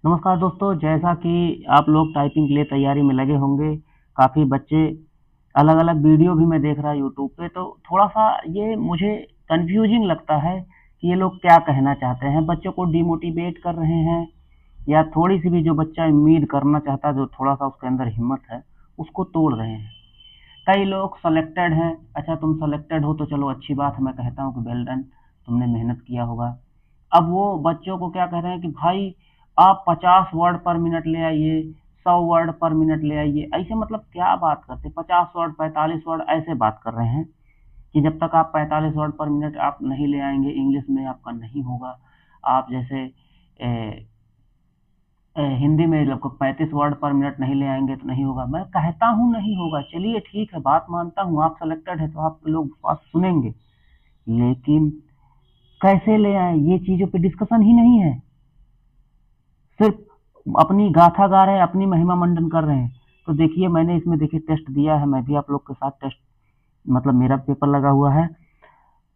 नमस्कार दोस्तों, जैसा कि आप लोग टाइपिंग के लिए तैयारी में लगे होंगे, काफ़ी बच्चे अलग-अलग वीडियो भी मैं देख रहा यूट्यूब पे, तो थोड़ा-सा ये मुझे कन्फ्यूजिंग लगता है कि ये लोग क्या कहना चाहते हैं। बच्चों को डिमोटिवेट कर रहे हैं या थोड़ी-सी भी जो बच्चा उम्मीद करना चाहता है, जो थोड़ा-सा उसके अंदर हिम्मत है, उसको तोड़ रहे हैं। कई लोग सेलेक्टेड हैं, अच्छा तुम सेलेक्टेड हो तो चलो अच्छी बात है, मैं कहता हूँ कि वेल डन, तुमने मेहनत किया होगा। अब वो बच्चों को क्या कह रहे हैं कि भाई आप 50 वर्ड पर मिनट ले आइए, 100 वर्ड पर मिनट ले आइए। ऐसे मतलब क्या बात करते हैं, 50 वर्ड 45 वर्ड ऐसे बात कर रहे हैं कि जब तक आप 45 वर्ड पर मिनट आप नहीं ले आएंगे इंग्लिश में आपका नहीं होगा। आप जैसे हिंदी में लगभग 35 वर्ड पर मिनट नहीं ले आएंगे तो नहीं होगा। मैं कहता हूँ नहीं होगा, चलिए ठीक है, बात मानता हूँ, आप सेलेक्टेड है तो आप लोग बात सुनेंगे, लेकिन कैसे ले आए ये चीज़ों पे डिस्कशन ही नहीं है। सिर्फ अपनी गाथा गा रहे हैं, अपनी महिमा मंडन कर रहे हैं। तो देखिए मैंने इसमें देखिए टेस्ट दिया है, मैं भी आप लोग के साथ टेस्ट मतलब मेरा पेपर लगा हुआ है।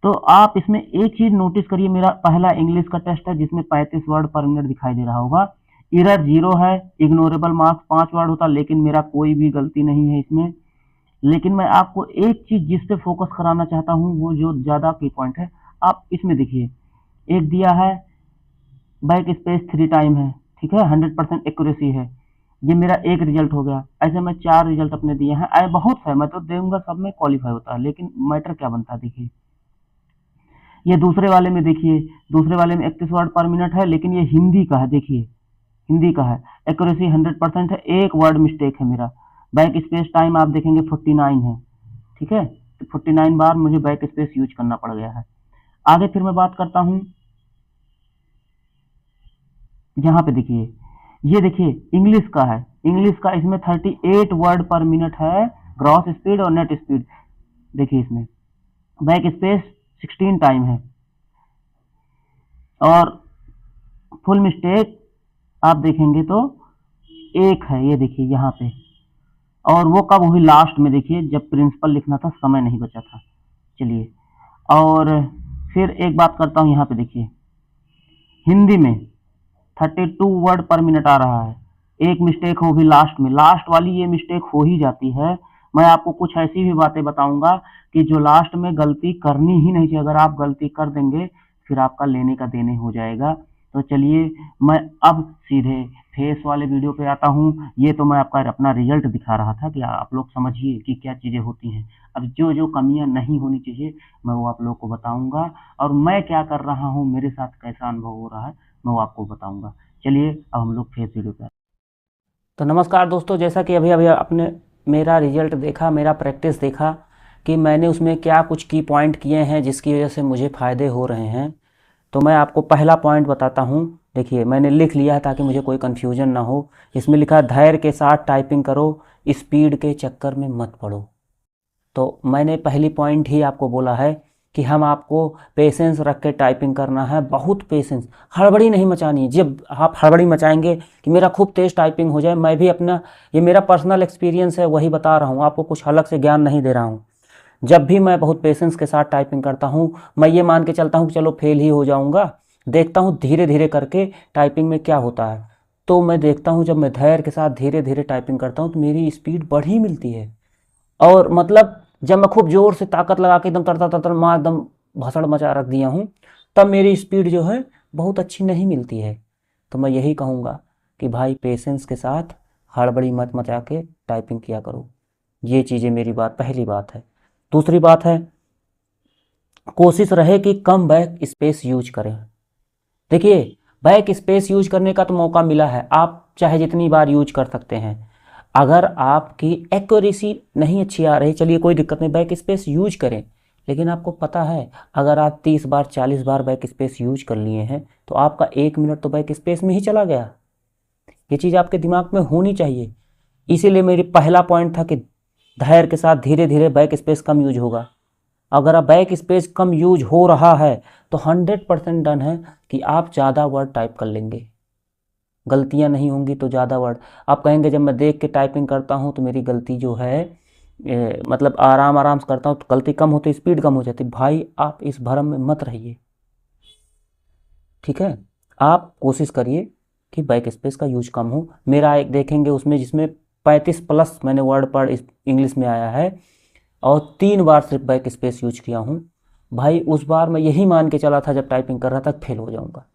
तो आप इसमें एक चीज नोटिस करिए, मेरा पहला इंग्लिश का टेस्ट है जिसमें 35 वर्ड पर मिनट दिखाई दे रहा होगा। एरर 0 है, इग्नोरेबल मार्क्स 5 वर्ड होता, लेकिन मेरा कोई भी गलती नहीं है इसमें। लेकिन मैं आपको एक चीज जिस पे फोकस कराना चाहता हूँ, वो जो ज्यादा की पॉइंट है, आप इसमें देखिए। एक दिया है बैक स्पेस 3 टाइम है, ठीक है, 100% एक्यूरेसी है। ये मेरा एक रिजल्ट हो गया। ऐसे मैं 4 रिजल्ट अपने दिए हैं, आए बहुत है, मैं तो दूंगा सब में क्वालिफाई होता है, लेकिन मैटर क्या बनता है देखिए। ये दूसरे वाले में देखिए, दूसरे वाले में 31 वर्ड पर मिनट है, लेकिन ये हिंदी का है, देखिए हिंदी का है, एक्यूरेसी 100% है, एक वर्ड मिस्टेक है मेरा। बैक स्पेस टाइम आप देखेंगे 49 है, ठीक है, तो 49 बार मुझे बैक स्पेस यूज करना पड़ गया है। आगे फिर मैं बात करता हूँ, यहाँ पे देखिए, ये देखिए इंग्लिश का है, इंग्लिश का इसमें 38 वर्ड पर मिनट है, ग्रॉस स्पीड और नेट स्पीड। देखिए इसमें बैक स्पेस 16 टाइम है, और फुल मिस्टेक आप देखेंगे तो एक है, ये देखिए यहाँ पे। और वो कब हुई, लास्ट में देखिए, जब प्रिंसिपल लिखना था, समय नहीं बचा था। चलिए, और फिर एक बात करता हूँ, यहाँ पे देखिए हिंदी में 32 वर्ड पर मिनट आ रहा है, एक मिस्टेक हो भी लास्ट में, लास्ट वाली ये मिस्टेक हो ही जाती है। मैं आपको कुछ ऐसी भी बातें बताऊंगा कि जो लास्ट में गलती करनी ही नहीं चाहिए, अगर आप गलती कर देंगे फिर आपका लेने का देने हो जाएगा। तो चलिए मैं अब सीधे फेस वाले वीडियो पे आता हूँ। ये तो मैं आपका अपना रिजल्ट दिखा रहा था कि आप लोग समझिए कि क्या चीज़ें होती हैं। अब जो जो कमियां नहीं होनी चाहिए मैं वो आप लोग को बताऊंगा, और मैं क्या कर रहा हूँ, मेरे साथ कैसा अनुभव हो रहा है, मैं वो आपको बताऊंगा। चलिए अब हम लोग फेस वीडियो पे। तो नमस्कार दोस्तों, जैसा कि अभी अभी आपने मेरा रिजल्ट देखा, मेरा प्रैक्टिस देखा कि मैंने उसमें क्या कुछ की पॉइंट किए हैं जिसकी वजह से मुझे फ़ायदे हो रहे हैं। तो मैं आपको पहला पॉइंट बताता हूँ। देखिए मैंने लिख लिया है ताकि मुझे कोई कन्फ्यूजन ना हो। इसमें लिखा है धैर्य के साथ टाइपिंग करो, स्पीड के चक्कर में मत पड़ो। तो मैंने पहली पॉइंट ही आपको बोला है कि हम आपको पेशेंस रख के टाइपिंग करना है, बहुत पेशेंस, हड़बड़ी नहीं मचानी है। जब आप हड़बड़ी मचाएंगे कि मेरा खूब तेज़ टाइपिंग हो जाए, मैं भी अपना, ये मेरा पर्सनल एक्सपीरियंस है वही बता रहा हूँ, आपको कुछ अलग से ज्ञान नहीं दे रहा हूँ। जब भी मैं बहुत पेशेंस के साथ टाइपिंग करता हूँ, मैं ये मान के चलता हूँ कि चलो फेल ही हो जाऊँगा, देखता हूँ धीरे धीरे करके टाइपिंग में क्या होता है। तो मैं देखता हूँ जब मैं धैर्य के साथ धीरे धीरे टाइपिंग करता हूँ तो मेरी स्पीड बढ़ी मिलती है। और मतलब जब मैं खूब जोर से ताकत लगा के एकदम तरतर तरतर माँ एकदम भसड़ मचा रख दिया हूँ, तब मेरी स्पीड जो है बहुत अच्छी नहीं मिलती है। तो मैं यही कहूँगा कि भाई पेशेंस के साथ हड़बड़ी मत मचा के टाइपिंग किया करो। ये चीज़ें मेरी बात, पहली बात है। दूसरी बात है, कोशिश रहे कि कम बैक स्पेस यूज करें। देखिए बैक स्पेस यूज करने का तो मौका मिला है, आप चाहे जितनी बार यूज कर सकते हैं। अगर आपकी एक्यूरेसी नहीं अच्छी आ रही, चलिए कोई दिक्कत नहीं, बैक स्पेस यूज करें। लेकिन आपको पता है अगर आप 30 बार 40 बार बैक स्पेस यूज कर लिए हैं तो आपका 1 मिनट तो बैक स्पेस में ही चला गया। ये चीज़ आपके दिमाग में होनी चाहिए। इसीलिए मेरी पहला पॉइंट था कि धैर्य के साथ धीरे धीरे बैक स्पेस कम यूज होगा। अगर आप बैक स्पेस कम यूज हो रहा है तो 100% डन है कि आप ज़्यादा वर्ड टाइप कर लेंगे, गलतियां नहीं होंगी तो ज़्यादा वर्ड। आप कहेंगे जब मैं देख के टाइपिंग करता हूँ तो मेरी गलती जो है मतलब आराम आराम से करता हूँ तो गलती कम होती, स्पीड कम हो जाती। भाई आप इस भ्रम में मत रहिए, ठीक है। आप कोशिश करिए कि बैक स्पेस का यूज कम हो। मेरा एक देखेंगे उसमें जिसमें 35+ मैंने वर्ड पर इंग्लिश में आया है और 3 बार सिर्फ बैक स्पेस यूज किया हूँ। भाई उस बार मैं यही मान के चला था जब टाइपिंग कर रहा था फेल हो जाऊँगा।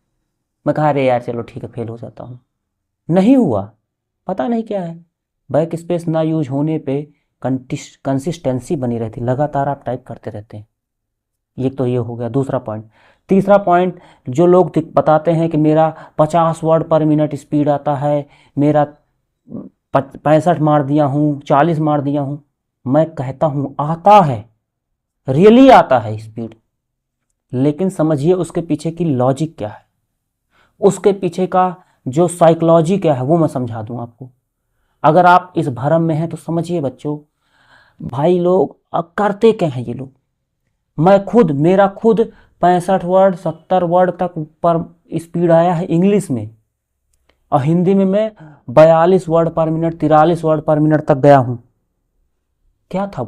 मैं कहा अरे यार चलो ठीक है फेल हो जाता हूँ, नहीं हुआ। पता नहीं क्या है, बैक स्पेस ना यूज होने पे कंसिस्टेंसी बनी रहती, लगातार आप टाइप करते रहते हैं। ये तो ये हो गया दूसरा पॉइंट। तीसरा पॉइंट, जो लोग बताते हैं कि मेरा 50 वर्ड पर मिनट स्पीड आता है, मेरा 65 मार दिया हूँ, 40 मार दिया हूँ, मैं कहता हूँ आता है, रियली आता है स्पीड, लेकिन समझिए उसके पीछे की लॉजिक क्या है, उसके पीछे का जो साइकोलॉजी क्या है वो मैं समझा दूं आपको। अगर आप इस भरम में हैं तो समझिए बच्चों, भाई लोग करते क्या हैं ये लोग। मैं खुद, मेरा खुद 65 वर्ड 70 वर्ड तक पर स्पीड आया है इंग्लिश में, और हिंदी में मैं 42 वर्ड पर मिनट 43 वर्ड पर मिनट तक गया हूं। क्या था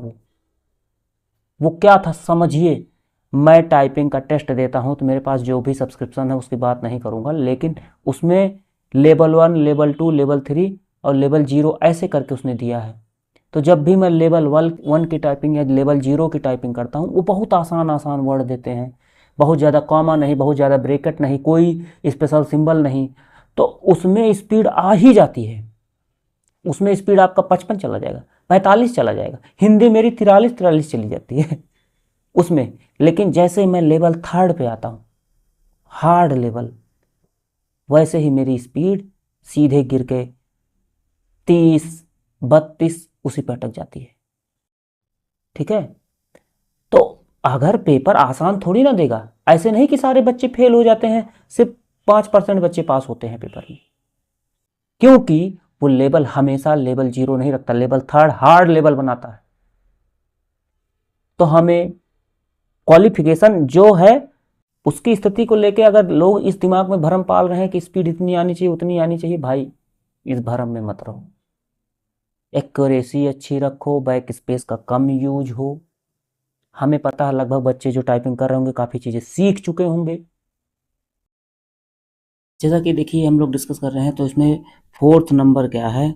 वो क्या था समझिए। मैं टाइपिंग का टेस्ट देता हूं तो मेरे पास जो भी सब्सक्रिप्शन है उसकी बात नहीं करूंगा, लेकिन उसमें लेवल 1, लेवल 2, लेवल 3 और लेवल 0 ऐसे करके उसने दिया है। तो जब भी मैं लेवल 1 की टाइपिंग या लेवल 0 की टाइपिंग करता हूँ, वो बहुत आसान आसान वर्ड देते हैं, बहुत ज़्यादा कॉमा नहीं, बहुत ज़्यादा ब्रैकेट नहीं, कोई स्पेशल सिंबल नहीं, तो उसमें स्पीड आ ही जाती है। उसमें स्पीड आपका 55 चला जाएगा, 45 चला जाएगा, हिंदी मेरी 43 चली जाती है उसमें। लेकिन जैसे मैं लेवल 3 पे आता हूँ, हार्ड लेवल, वैसे ही मेरी स्पीड सीधे गिर के 30, 32 उसी पर अटक जाती है। ठीक है, तो अगर पेपर आसान थोड़ी ना देगा, ऐसे नहीं कि सारे बच्चे फेल हो जाते हैं, सिर्फ 5% बच्चे पास होते हैं पेपर में, क्योंकि वो लेवल हमेशा लेवल 0 नहीं रखता, लेवल 3 हार्ड लेवल बनाता है। तो हमें क्वालिफिकेशन जो है उसकी स्थिति को लेके अगर लोग इस दिमाग में भ्रम पाल रहे हैं कि स्पीड इतनी आनी चाहिए उतनी आनी चाहिए, भाई इस भ्रम में मत रहो। एक्यूरेसी अच्छी रखो, बैक स्पेस का कम यूज हो। हमें पता है लगभग बच्चे जो टाइपिंग कर रहे होंगे काफ़ी चीज़ें सीख चुके होंगे। जैसा कि देखिए हम लोग डिस्कस कर रहे हैं, तो इसमें 4th नंबर क्या है,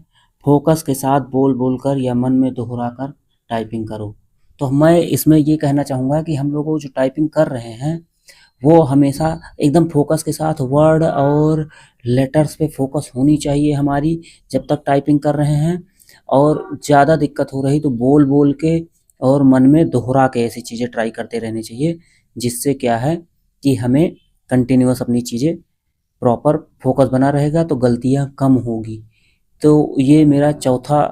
फोकस के साथ बोल बोल कर या मन में दोहरा कर टाइपिंग करो। तो मैं इसमें ये कहना चाहूँगा कि हम लोग जो टाइपिंग कर रहे हैं वो हमेशा एकदम फोकस के साथ वर्ड और लेटर्स पे फोकस होनी चाहिए हमारी जब तक टाइपिंग कर रहे हैं। और ज़्यादा दिक्कत हो रही तो बोल बोल के और मन में दोहरा के ऐसी चीज़ें ट्राई करते रहनी चाहिए, जिससे क्या है कि हमें कंटिन्यूअस अपनी चीज़ें प्रॉपर फोकस बना रहेगा तो गलतियाँ कम होगी। तो ये मेरा चौथा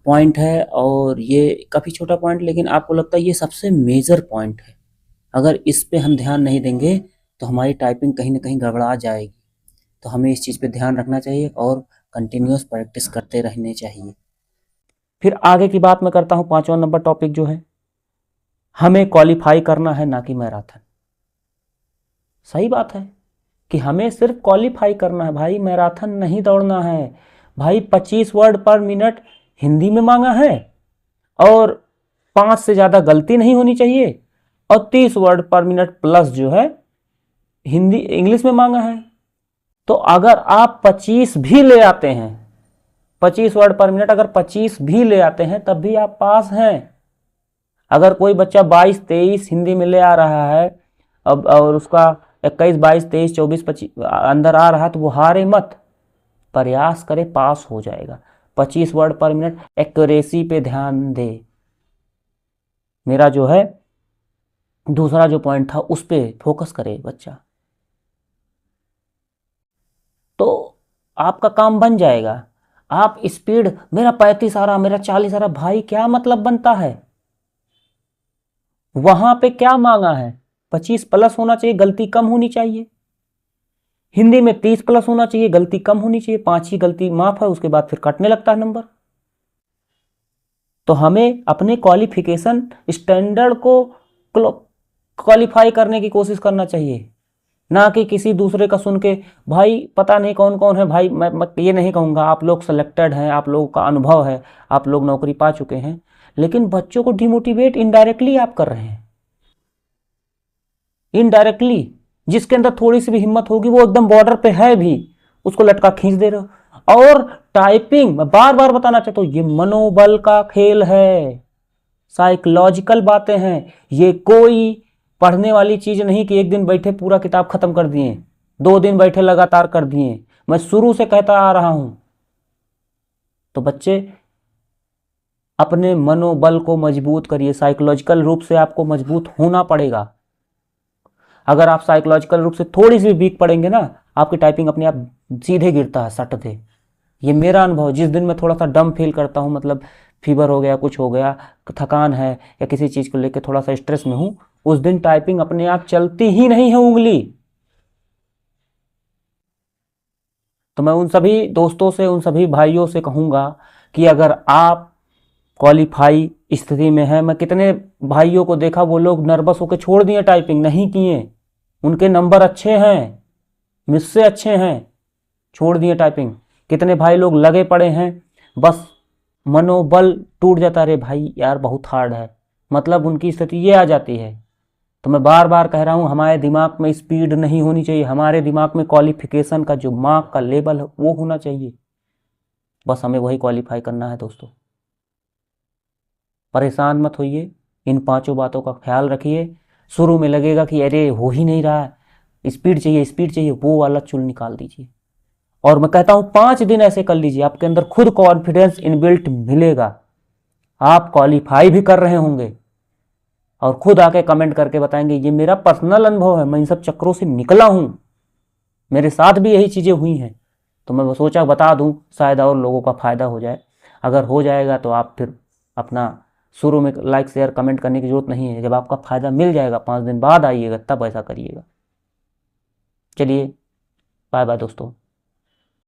पॉइंट है, और ये काफ़ी छोटा पॉइंट लेकिन आपको लगता है ये सबसे मेजर पॉइंट है। अगर इस पे हम ध्यान नहीं देंगे तो हमारी टाइपिंग कहीं ना कहीं गड़बड़ा जाएगी। तो हमें इस चीज़ पे ध्यान रखना चाहिए और कंटिन्यूअस प्रैक्टिस करते रहने चाहिए। फिर आगे की बात मैं करता हूँ, 5वां नंबर टॉपिक जो है, हमें क्वालिफाई करना है ना कि मैराथन। सही बात है कि हमें सिर्फ क्वालिफाई करना है भाई, मैराथन नहीं दौड़ना है। भाई 25 वर्ड पर मिनट हिंदी में मांगा है और 5 से ज़्यादा गलती नहीं होनी चाहिए, और 30 वर्ड पर मिनट प्लस जो है हिंदी इंग्लिश में मांगा है। तो अगर आप 25 भी ले आते हैं, 25 वर्ड पर मिनट अगर 25 भी ले आते हैं तब भी आप पास हैं। अगर कोई बच्चा 22-23 हिंदी में ले आ रहा है अब और उसका 21, 22, 23, 24, 25 अंदर आ रहा है तो वो हारे मत, प्रयास करे, पास हो जाएगा। 25 वर्ड पर मिनट, एक्यूरेसी पे ध्यान दे। मेरा जो है दूसरा जो पॉइंट था उस पे फोकस करे बच्चा, तो आपका काम बन जाएगा। आप स्पीड मेरा 35 आ रहा, मेरा 40 आ रहा, भाई क्या मतलब बनता है, वहां पे क्या मांगा है, 25 प्लस होना चाहिए, गलती कम होनी चाहिए। हिंदी में 30 प्लस होना चाहिए, गलती कम होनी चाहिए, 5 ही गलती माफ है, उसके बाद फिर कटने लगता है नंबर। तो हमें अपने क्वालिफिकेशन स्टैंडर्ड को क्वालिफाई करने की कोशिश करना चाहिए, ना कि किसी दूसरे का सुन के। भाई पता नहीं कौन कौन है भाई, मैं ये नहीं कहूँगा, आप लोग सेलेक्टेड हैं, आप लोगों का अनुभव है, आप लोग नौकरी पा चुके हैं, लेकिन बच्चों को डिमोटिवेट इनडायरेक्टली आप कर रहे हैं। इनडायरेक्टली जिसके अंदर थोड़ी सी भी हिम्मत होगी वो एकदम बॉर्डर पे है भी, उसको लटका खींच दे रहे हो। और टाइपिंग, मैं बार बार बताना चाहता हूं, ये मनोबल का खेल है, साइकोलॉजिकल बातें हैं। ये कोई पढ़ने वाली चीज नहीं कि एक दिन बैठे पूरा किताब खत्म कर दिए, 2 दिन बैठे लगातार कर दिए। मैं शुरू से कहता आ रहा हूं। तो बच्चे अपने मनोबल को मजबूत करिए, साइकोलॉजिकल रूप से आपको मजबूत होना पड़ेगा। अगर आप साइकोलॉजिकल रूप से थोड़ी सी वीक पड़ेंगे ना, आपकी टाइपिंग अपने आप सीधे गिरता है, सट दे। ये मेरा अनुभव। जिस दिन मैं थोड़ा सा डम फील करता हूँ, मतलब फीवर हो गया, कुछ हो गया, थकान है, या किसी चीज़ को लेकर थोड़ा सा स्ट्रेस में हूँ, उस दिन टाइपिंग अपने आप चलती ही नहीं है उंगली। तो मैं उन सभी दोस्तों से, उन सभी भाइयों से कहूँगा कि अगर आप क्वालिफाई स्थिति में है, मैं कितने भाइयों को देखा, वो लोग नर्वस होकर छोड़ दिए, टाइपिंग नहीं किए, उनके नंबर अच्छे हैं, मुझसे अच्छे हैं, छोड़ दिए टाइपिंग। कितने भाई लोग लगे पड़े हैं, बस मनोबल टूट जाता, रे भाई यार बहुत हार्ड है, मतलब उनकी स्थिति ये आ जाती है। तो मैं बार बार कह रहा हूँ, हमारे दिमाग में स्पीड नहीं होनी चाहिए, हमारे दिमाग में क्वालिफिकेशन का जो मार्क का लेवल है वो होना चाहिए। बस हमें वही क्वालिफाई करना है दोस्तों। परेशान मत होइए, इन 5 बातों का ख्याल रखिए। शुरू में लगेगा कि अरे हो ही नहीं रहा है, स्पीड चाहिए स्पीड चाहिए, वो वाला चुल निकाल दीजिए। और मैं कहता हूं 5 दिन ऐसे कर लीजिए, आपके अंदर खुद कॉन्फिडेंस इनबिल्ट मिलेगा, आप क्वालिफाई भी कर रहे होंगे और खुद आके कमेंट करके बताएंगे ये मेरा पर्सनल अनुभव है, मैं इन सब चक्रों से निकला हूं, मेरे साथ भी यही चीज़ें हुई हैं। तो मैं सोचा बता दूं, शायद और लोगों का फ़ायदा हो जाए। अगर हो जाएगा तो आप फिर अपना शुरू में लाइक शेयर कमेंट करने की ज़रूरत नहीं है, जब आपका फ़ायदा मिल जाएगा 5 दिन बाद आइएगा, तब ऐसा करिएगा। चलिए बाय बाय दोस्तों।